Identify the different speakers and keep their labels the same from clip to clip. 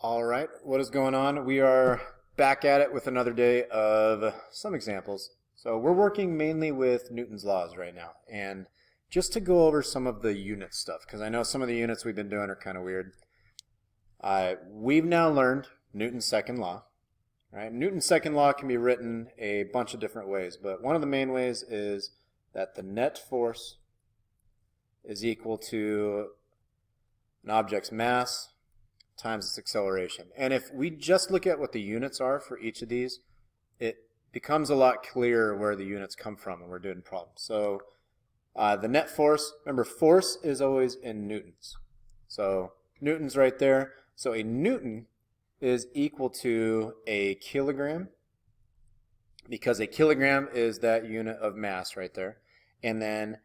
Speaker 1: All right, what is going on? We are back at it with another day of some examples. So we're working mainly with Newton's laws right now. And just to go over some of the unit stuff, because I know some of the units we've been doing are kind of weird. We've now learned Newton's second law. Right? Newton's second law can be written a bunch of different ways, but one of the main ways is that the net force is equal to an object's mass times its acceleration. And if we just look at what the units are for each of these, it becomes a lot clearer where the units come from when we're doing problems. So the net force, remember force is always in newtons. So newtons right there. So a newton is equal to a kilogram, because a kilogram is that unit of mass right there. And then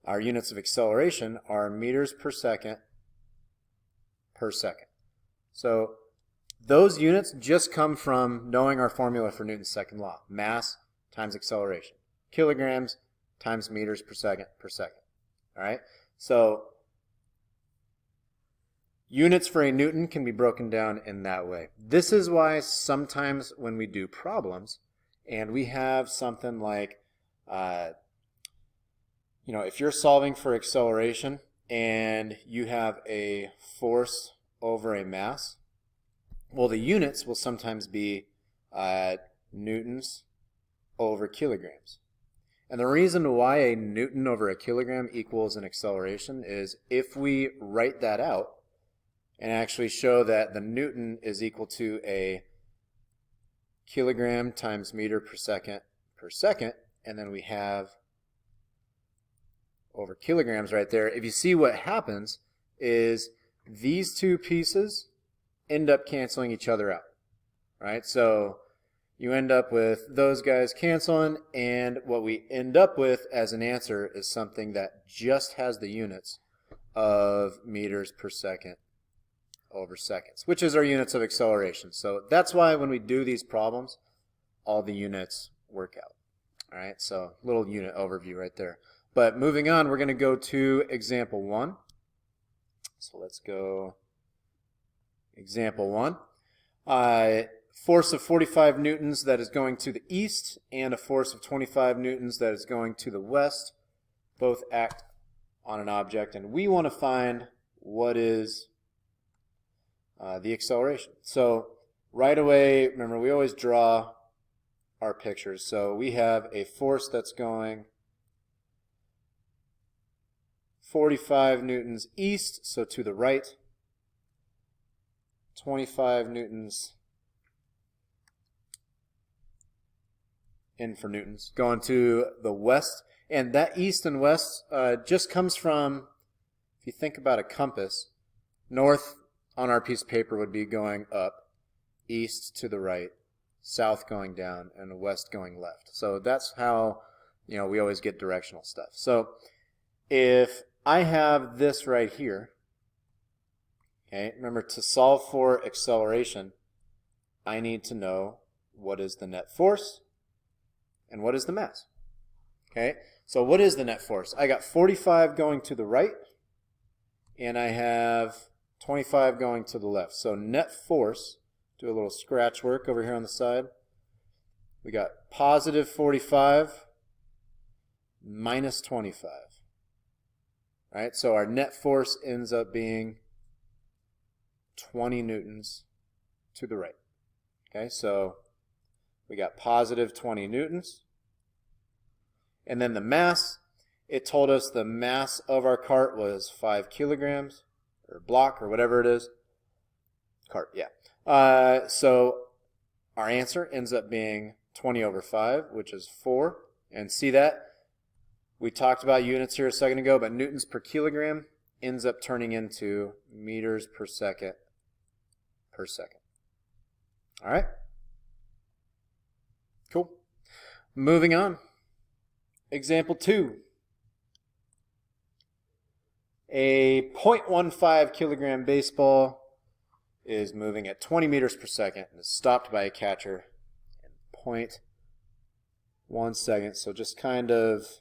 Speaker 1: our units of acceleration are meters per second per second. So those units just come from knowing our formula for Newton's second law. Mass times acceleration. Kilograms times meters per second per second. All right? So units for a Newton can be broken down in that way. This is why sometimes when we do problems and we have something like, if you're solving for acceleration and you have a force over a mass, well, the units will sometimes be newtons over kilograms. And the reason why a newton over a kilogram equals an acceleration is if we write that out and actually show that the newton is equal to a kilogram times meter per second, and then we have over kilograms right there. If you see what happens is these two pieces end up canceling each other out, right? So you end up with those guys canceling, and what we end up with as an answer is something that just has the units of meters per second over seconds, which is our units of acceleration. So that's why when we do these problems, all the units work out. All right, so little unit overview right there. But moving on, we're going to go to example 1. So let's go example 1. Force of 45 newtons that is going to the east and a force of 25 newtons that is going to the west both act on an object, and we want to find what is the acceleration. So right away, remember, we always draw our pictures. So we have a force that's going 45 newtons east, so to the right, 25 newtons in for newtons, going to the west. And that east and west just comes from, if you think about a compass, north on our piece of paper would be going up, east to the right, south going down, and west going left. So that's how we always get directional stuff. So if I have this right here, okay, remember, to solve for acceleration, I need to know what is the net force and what is the mass. Okay, so what is the net force? I got 45 going to the right, and I have 25 going to the left. So net force, do a little scratch work over here on the side. We got positive 45 minus 25. All right, so our net force ends up being 20 newtons to the right. Okay, so we got positive 20 newtons. And then the mass, it told us the mass of our cart was 5 kilograms, or block, or whatever it is. Cart, yeah. So our answer ends up being 20 over 5, which is 4. And see that? We talked about units here a second ago, but newtons per kilogram ends up turning into meters per second per second. All right? Cool. Moving on. Example 2. A 0.15 kilogram baseball is moving at 20 meters per second and is stopped by a catcher in 0.1 second. So just kind of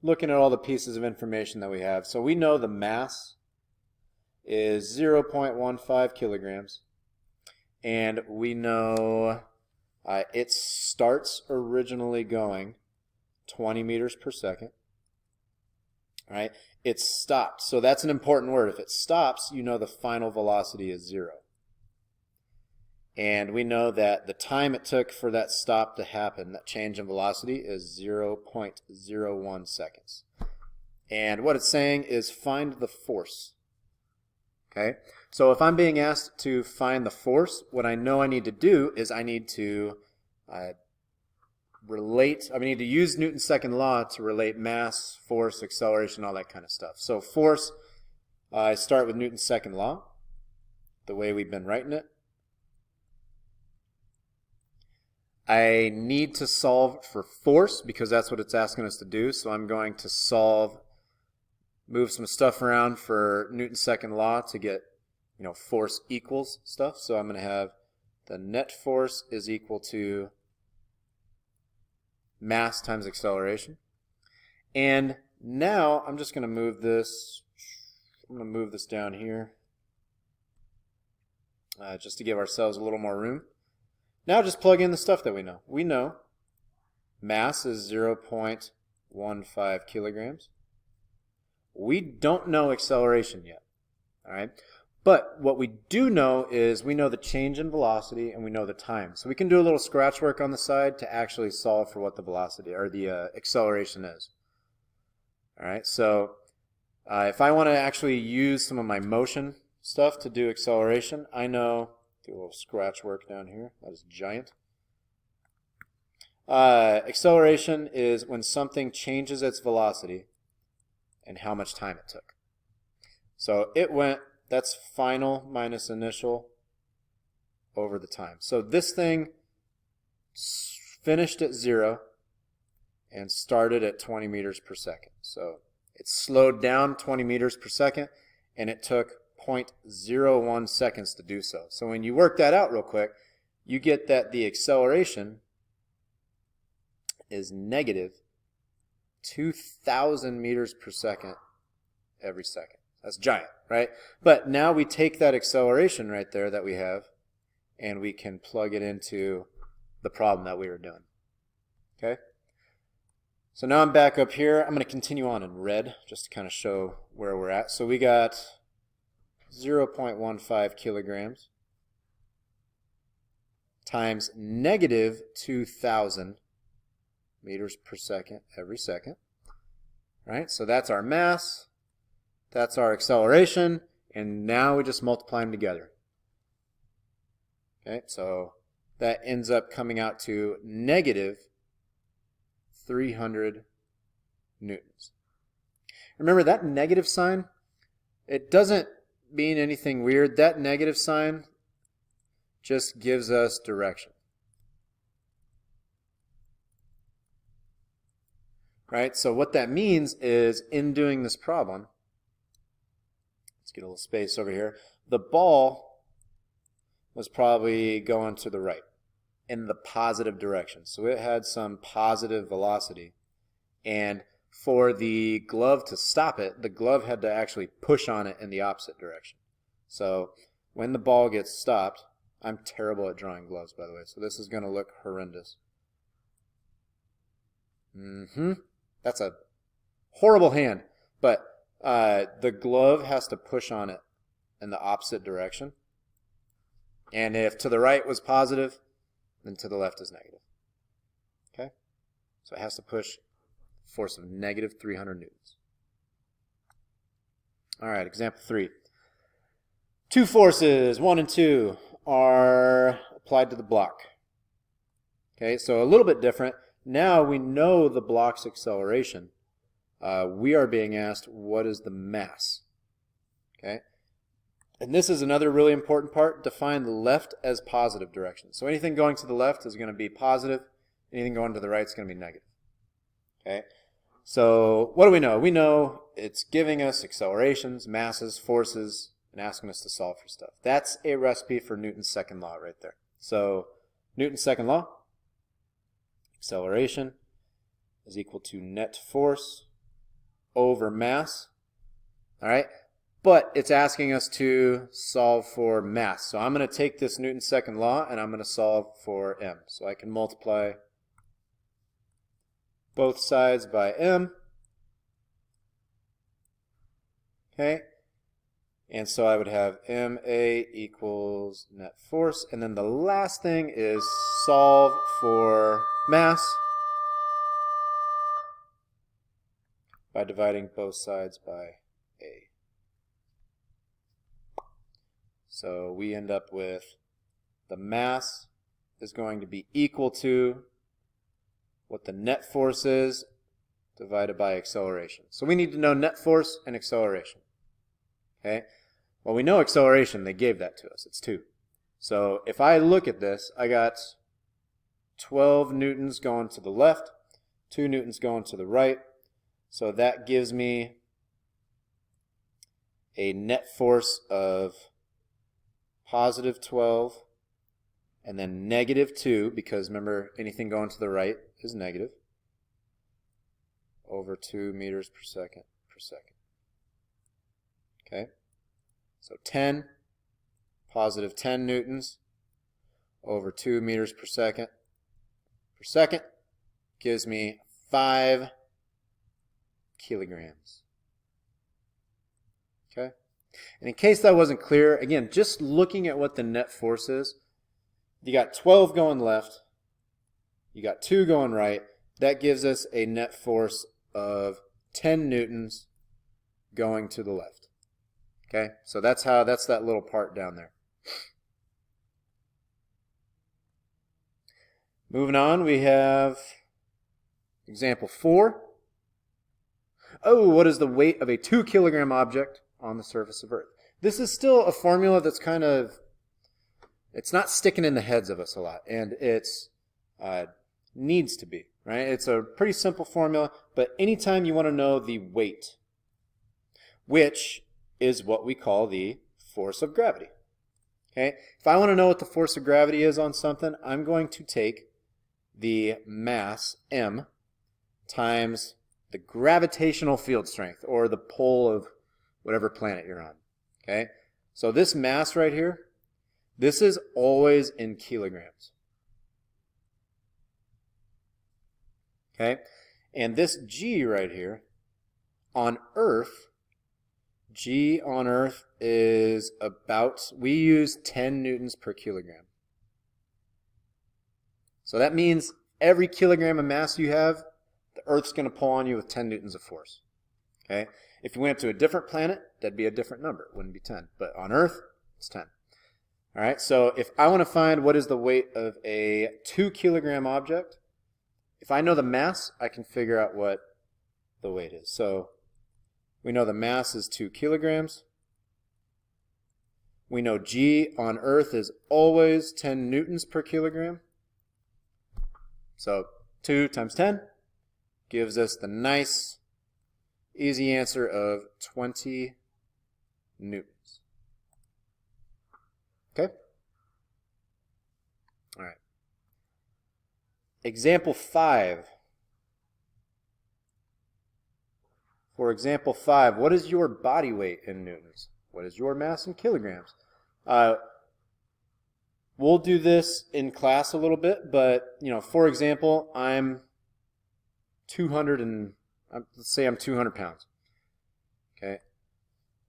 Speaker 1: looking at all the pieces of information that we have. So we know the mass is 0.15 kilograms. And we know it starts originally going 20 meters per second. All right, it stopped. So that's an important word. If it stops, you know the final velocity is 0. And we know that the time it took for that stop to happen, that change in velocity, is 0.01 seconds. And what it's saying is find the force. Okay, so if I'm being asked to find the force, what I know I need to do is I need to I need to use Newton's second law to relate mass, force, acceleration, all that kind of stuff. So force, I start with Newton's second law, the way we've been writing it. I need to solve for force because that's what it's asking us to do. So I'm going to move some stuff around for Newton's second law to get, force equals stuff. So I'm going to have the net force is equal to mass times acceleration. And now I'm just going to move this. I'm going to move this down here just to give ourselves a little more room. Now just plug in the stuff that we know. We know mass is 0.15 kilograms. We don't know acceleration yet. All right. But what we do know is we know the change in velocity and we know the time. So we can do a little scratch work on the side to actually solve for what the velocity or the acceleration is. All right. So if I want to actually use some of my motion stuff to do acceleration, I know, do a little scratch work down here. That is giant. Acceleration is when something changes its velocity and how much time it took. So it went, that's final minus initial over the time. So this thing finished at 0 and started at 20 meters per second. So it slowed down 20 meters per second and it took 0.01 seconds to do so. So when you work that out real quick, you get that the acceleration is negative 2,000 meters per second every second. That's giant, right? But now we take that acceleration right there that we have and we can plug it into the problem that we were doing. Okay? So now I'm back up here. I'm going to continue on in red just to kind of show where we're at. So we got 0.15 kilograms times negative 2,000 meters per second every second. Right? So that's our mass, that's our acceleration, and now we just multiply them together. Okay, so that ends up coming out to negative 300 newtons. Remember that negative sign? It doesn't mean anything weird. That negative sign just gives us direction. Right? So what that means is in doing this problem, let's get a little space over here, the ball was probably going to the right in the positive direction. So it had some positive velocity. And for the glove to stop it, the glove had to actually push on it in the opposite direction. So when the ball gets stopped, I'm terrible at drawing gloves, by the way, so this is going to look horrendous. That's a horrible hand, but the glove has to push on it in the opposite direction. And if to the right was positive, then to the left is negative. Okay? So it has to push force of negative 300 newtons. All right, example 3. Two forces, 1 and 2, are applied to the block. Okay, so a little bit different. Now we know the block's acceleration. We are being asked, what is the mass? Okay, and this is another really important part. Define the left as positive direction. So anything going to the left is going to be positive. Anything going to the right is going to be negative. Okay, so what do we know? We know it's giving us accelerations, masses, forces, and asking us to solve for stuff. That's a recipe for Newton's second law right there. So Newton's second law, acceleration is equal to net force over mass. All right, but it's asking us to solve for mass. So I'm going to take this Newton's second law and I'm going to solve for m. So I can multiply both sides by m. Okay, and so I would have ma equals net force, and then the last thing is solve for mass by dividing both sides by a. So we end up with the mass is going to be equal to what the net force is divided by acceleration. So we need to know net force and acceleration. Okay? Well, we know acceleration. They gave that to us. It's 2. So if I look at this, I got 12 newtons going to the left, 2 newtons going to the right. So that gives me a net force of positive 12 and then negative 2, because remember, anything going to the right is negative, over 2 meters per second per second. Okay? So 10, positive 10 newtons over 2 meters per second gives me 5 kilograms. Okay? And in case that wasn't clear, again, just looking at what the net force is, you got 12 going left, you got 2 going right, that gives us a net force of 10 newtons going to the left. Okay, so that's that little part down there. Moving on, we have example 4. Oh, what is the weight of a 2 kilogram object on the surface of Earth? This is still a formula that's kind of, it's not sticking in the heads of us a lot, and it's needs to be, right? It's a pretty simple formula, but anytime you want to know the weight, which is what we call the force of gravity. Okay? If I want to know what the force of gravity is on something, I'm going to take the mass, m, times the gravitational field strength, or the pull of whatever planet you're on. Okay? So this mass right here, this is always in kilograms. Okay? And this g right here, on Earth, g on Earth is about, we use 10 newtons per kilogram. So that means every kilogram of mass you have, the Earth's going to pull on you with 10 newtons of force. Okay? If you went to a different planet, that'd be a different number. It wouldn't be 10. But on Earth, it's 10. All right, so if I want to find what is the weight of a 2 kilogram object, if I know the mass, I can figure out what the weight is. So we know the mass is 2 kilograms. We know g on Earth is always 10 newtons per kilogram. So 2 times 10 gives us the nice, easy answer of 20 newtons. Okay? All right. Example 5. For example 5, what is your body weight in newtons? What is your mass in kilograms? We'll do this in class a little bit, but for example, I'm 200 and let's say I'm 200 pounds. Okay,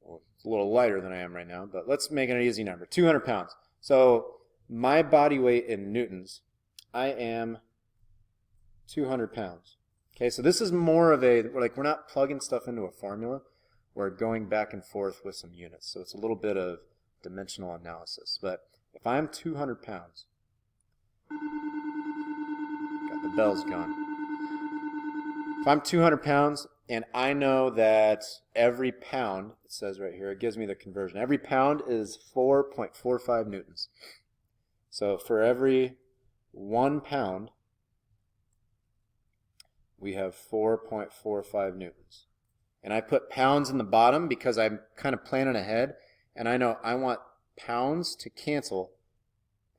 Speaker 1: well, it's a little lighter than I am right now, but let's make it an easy number. 200 pounds. So my body weight in newtons, I am 200 pounds. Okay, so this is more of a, we're not plugging stuff into a formula. We're going back and forth with some units. So it's a little bit of dimensional analysis. But if I'm 200 pounds, got the bells gone. If I'm 200 pounds and I know that every pound, it says right here, it gives me the conversion. Every pound is 4.45 newtons. So for every 1 pound, we have 4.45 newtons. And I put pounds in the bottom because I'm kind of planning ahead. And I know I want pounds to cancel.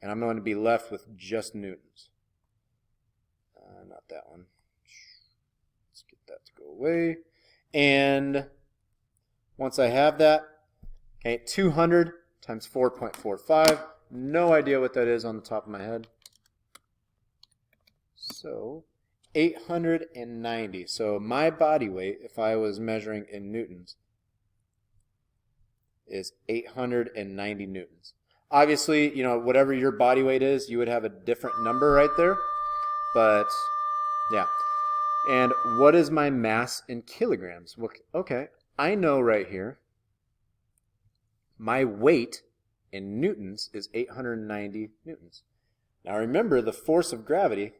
Speaker 1: And I'm going to be left with just newtons. Not that one. Let's get that to go away. And once I have that, Okay, 200 times 4.45. No idea what that is on the top of my head. So 890. So my body weight, if I was measuring in newtons, is 890 newtons. Obviously, whatever your body weight is, you would have a different number right there. But, yeah. And what is my mass in kilograms? Well, okay, I know right here my weight in newtons is 890 newtons. Now remember, the force of gravity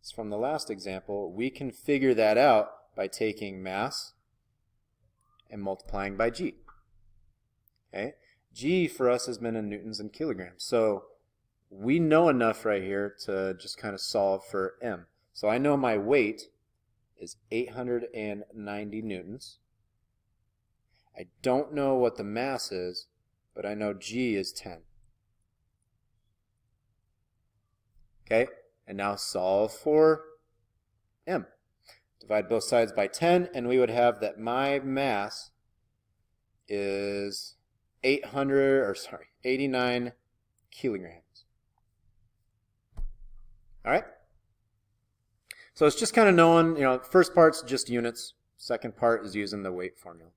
Speaker 1: is from the last example. We can figure that out by taking mass and multiplying by g. Okay? G for us has been in newtons and kilograms. So we know enough right here to just kind of solve for m. So I know my weight is 890 newtons. I don't know what the mass is, but I know G is 10. Okay, and now solve for m. Divide both sides by 10, and we would have that my mass is 89 kilograms. All right? So it's just kind of knowing, first part's just units. Second part is using the weight formula.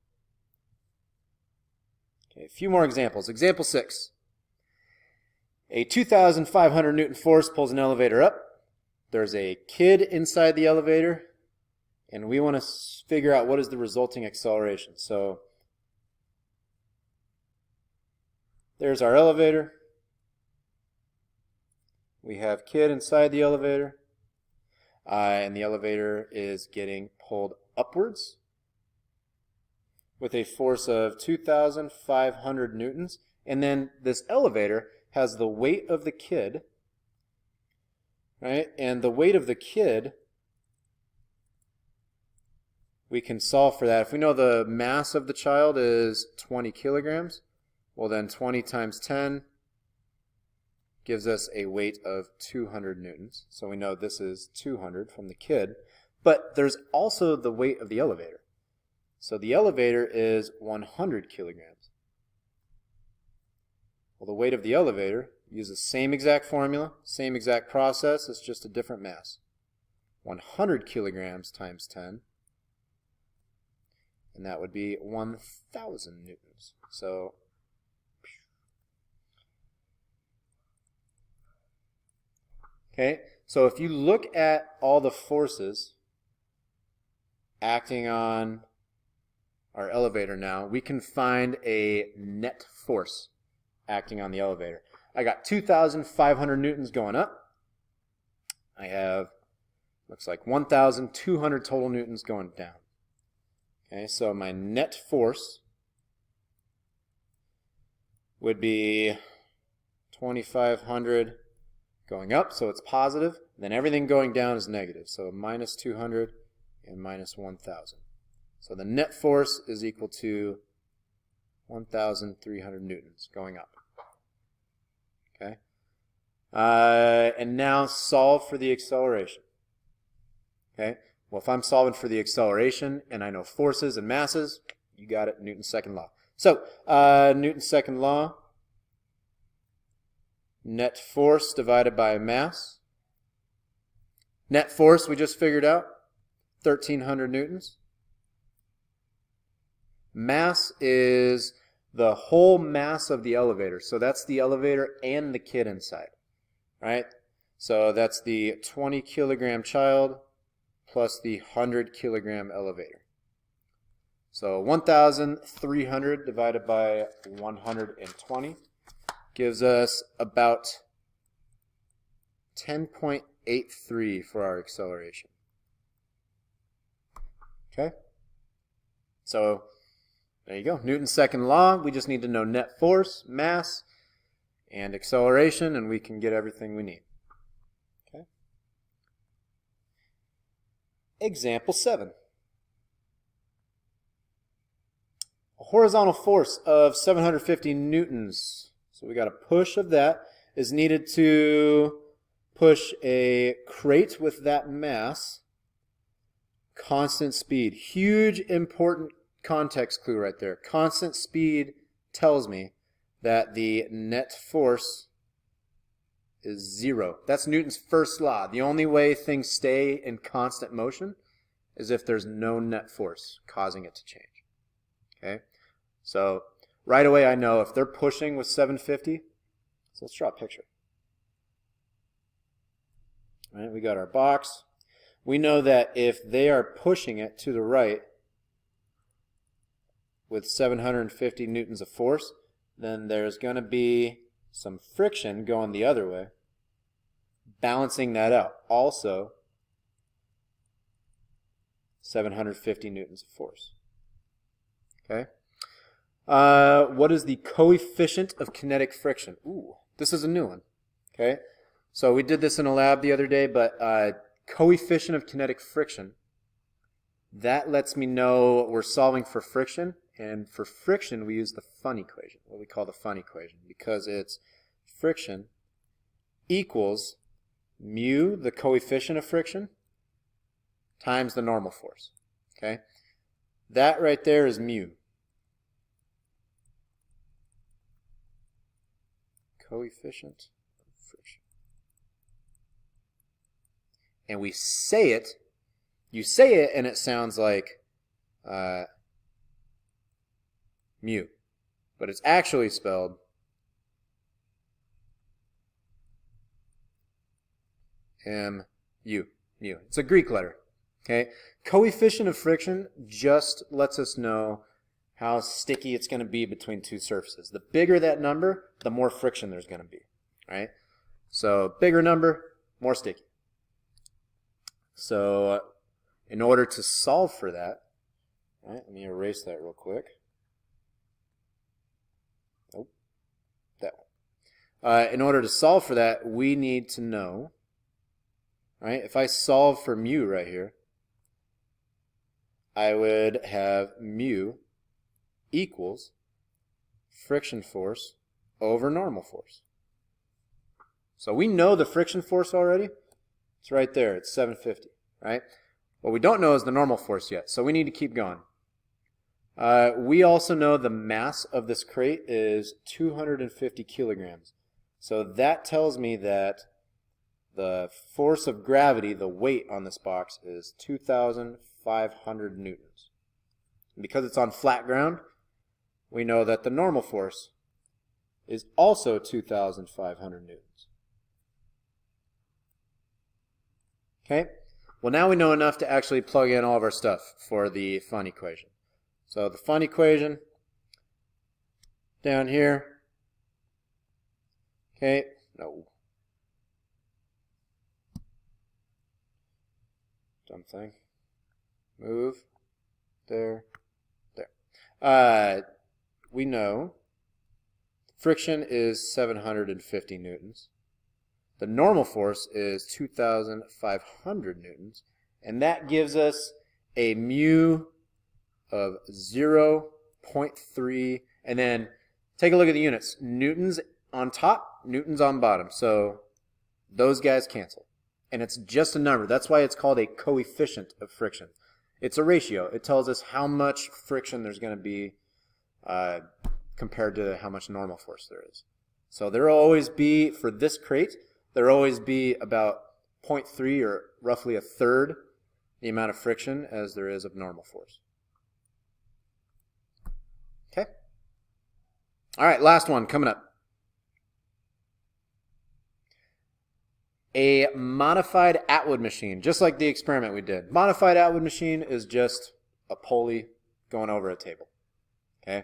Speaker 1: Okay, a few more examples. Example 6. A 2,500 Newton force pulls an elevator up. There's a kid inside the elevator, and we want to figure out what is the resulting acceleration. So there's our elevator. We have kid inside the elevator, and the elevator is getting pulled upwards with a force of 2,500 newtons. And then this elevator has the weight of the kid, right? And the weight of the kid, we can solve for that. If we know the mass of the child is 20 kilograms, well then 20 times 10 gives us a weight of 200 newtons. So we know this is 200 from the kid. But there's also the weight of the elevator. So the elevator is 100 kilograms. Well, the weight of the elevator uses the same exact formula, same exact process, it's just a different mass. 100 kilograms times 10, and that would be 1,000 newtons. So okay, so if you look at all the forces acting on our elevator now, we can find a net force acting on the elevator. I got 2,500 newtons going up. I have, looks like 1,200 total newtons going down. Okay, so my net force would be 2,500 going up, so it's positive. Then everything going down is negative, so minus 200 and minus 1,000. So the net force is equal to 1,300 newtons going up. Okay, and now solve for the acceleration. Okay, well, if I'm solving for the acceleration and I know forces and masses, you got it, Newton's second law. So Newton's second law, net force divided by mass. Net force we just figured out, 1,300 newtons. Mass is the whole mass of the elevator. So that's the elevator and the kid inside, right? So that's the 20 kilogram child plus the 100 kilogram elevator. So 1,300 divided by 120 gives us about 10.83 for our acceleration. Okay? So there you go. Newton's second law. We just need to know net force, mass, and acceleration, and we can get everything we need. Okay. Example 7. A horizontal force of 750 newtons. So we got a push of that is needed to push a crate with that mass, constant speed. Huge important context clue right there. Constant speed tells me that the net force is 0. That's Newton's first law. The only way things stay in constant motion is if there's no net force causing it to change. Okay? So right away I know if they're pushing with 750, so let's draw a picture. All right, we got our box. We know that if they are pushing it to the right with 750 newtons of force, then there's going to be some friction going the other way, balancing that out. Also, 750 newtons of force. Okay. What is the coefficient of kinetic friction? Ooh, this is a new one. Okay. So we did this in a lab the other day, but coefficient of kinetic friction, that lets me know we're solving for friction. And for friction, we use the Fun equation, what we call the Fun equation, because it's friction equals mu, the coefficient of friction, times the normal force. Okay? That right there is mu. Coefficient of friction. And we say it, you say it and it sounds like mu, but it's actually spelled mu. It's a Greek letter. Okay, coefficient of friction just lets us know how sticky it's going to be between two surfaces. The bigger that number, the more friction there's going to be. Right? So bigger number, more sticky. So in order to solve for that, right, let me erase that real quick. In order to solve for that, we need to know, right, if I solve for mu right here, I would have mu equals friction force over normal force. So we know the friction force already. It's right there. It's 750, right? What we don't know is the normal force yet, so we need to keep going. We also know the mass of this crate is 250 kilograms. So that tells me that the force of gravity, the weight on this box, is 2,500 newtons. And because it's on flat ground, we know that the normal force is also 2,500 newtons. Okay? Well, now we know enough to actually plug in all of our stuff for the Fun equation. So the Fun equation down here. Okay, no. Dumb thing. Move. There. There. We know friction is 750 newtons. The normal force is 2,500 newtons. And that gives us a mu of 0.3. And then take a look at the units. Newtons on top, newtons on bottom. So those guys cancel. And it's just a number. That's why it's called a coefficient of friction. It's a ratio. It tells us how much friction there's going to be compared to how much normal force there is. So there will always be, for this crate, there will always be about 0.3 or roughly a third the amount of friction as there is of normal force. Okay? All right, last one coming up. A modified Atwood machine, just like the experiment we did. Modified Atwood machine is just a pulley going over a table. Okay?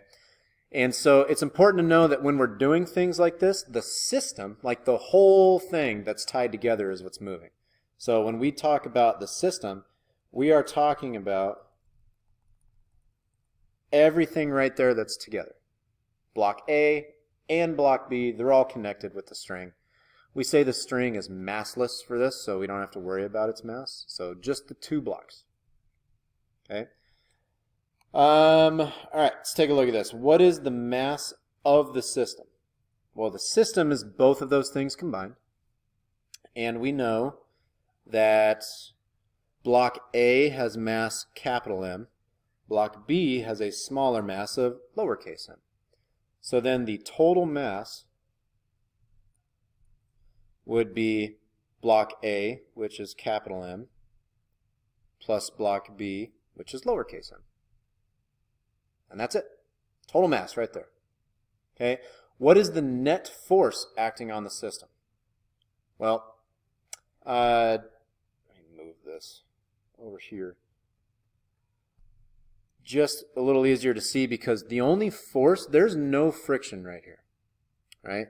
Speaker 1: And so it's important to know that when we're doing things like this, the system, like the whole thing that's tied together, is what's moving. So when we talk about the system, we are talking about everything right there that's together. Block A and block B, they're all connected with the string. We say the string is massless for this, so we don't have to worry about its mass. So just the two blocks. Okay. All right, let's take a look at this. What is the mass of the system? Well, the system is both of those things combined. And we know that block A has mass capital M, Block B has a smaller mass of lowercase m. So then the total mass would be block A, which is capital M, plus block B, which is lowercase m. And that's it. Total mass right there. Okay. What is the net force acting on the system? Well, let me move this over here. Just a little easier to see because the only force, there's no friction right here, right?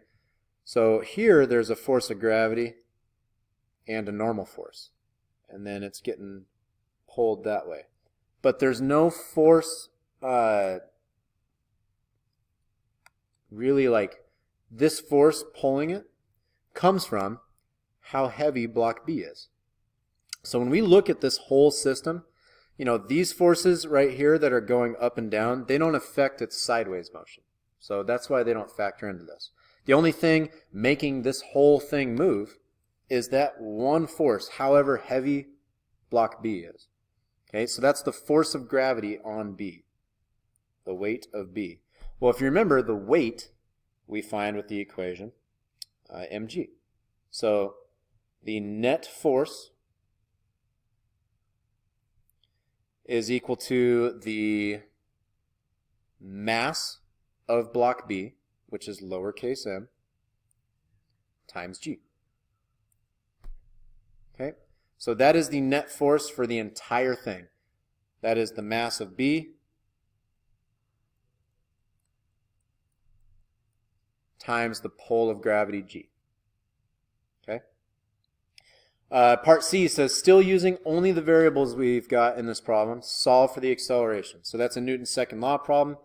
Speaker 1: So here there's a force of gravity and a normal force, and then it's getting pulled that way. But there's no force really like this force pulling it comes from how heavy block B is. So when we look at this whole system, you know, these forces right here that are going up and down, they don't affect its sideways motion. So that's why they don't factor into this. The only thing making this whole thing move is that one force, however heavy block B is. Okay, so that's the force of gravity on B, the weight of B. Well, if you remember, the weight we find with the equation mg. So the net force is equal to the mass of block B, which is lowercase m, times g. Okay, so that is the net force for the entire thing. That is the mass of B times the pull of gravity g. Okay. Part C says, still using only the variables we've got in this problem, solve for the acceleration. So that's a Newton's second law problem.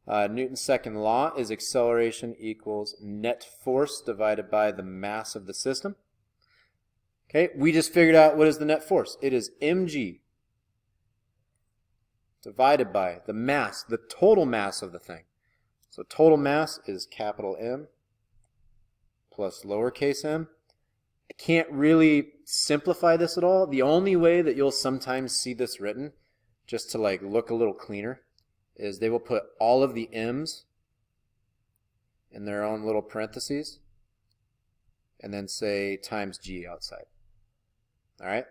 Speaker 1: Newton's second law is acceleration equals net force divided by the mass of the system. Okay, we just figured out what is the net force. It is mg divided by the mass, the total mass of the thing. So total mass is capital M plus lowercase m. I can't really simplify this at all. The only way that you'll sometimes see this written, just to like look a little cleaner, is they will put all of the m's in their own little parentheses and then say times g outside. All right?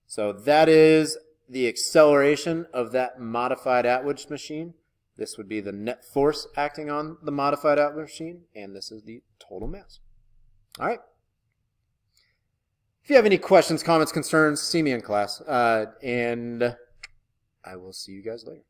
Speaker 1: So that is the acceleration of that modified Atwood machine. This would be the net force acting on the modified Atwood machine, and this is the total mass. All right? If you have any questions, comments, concerns, see me in class, and I will see you guys later.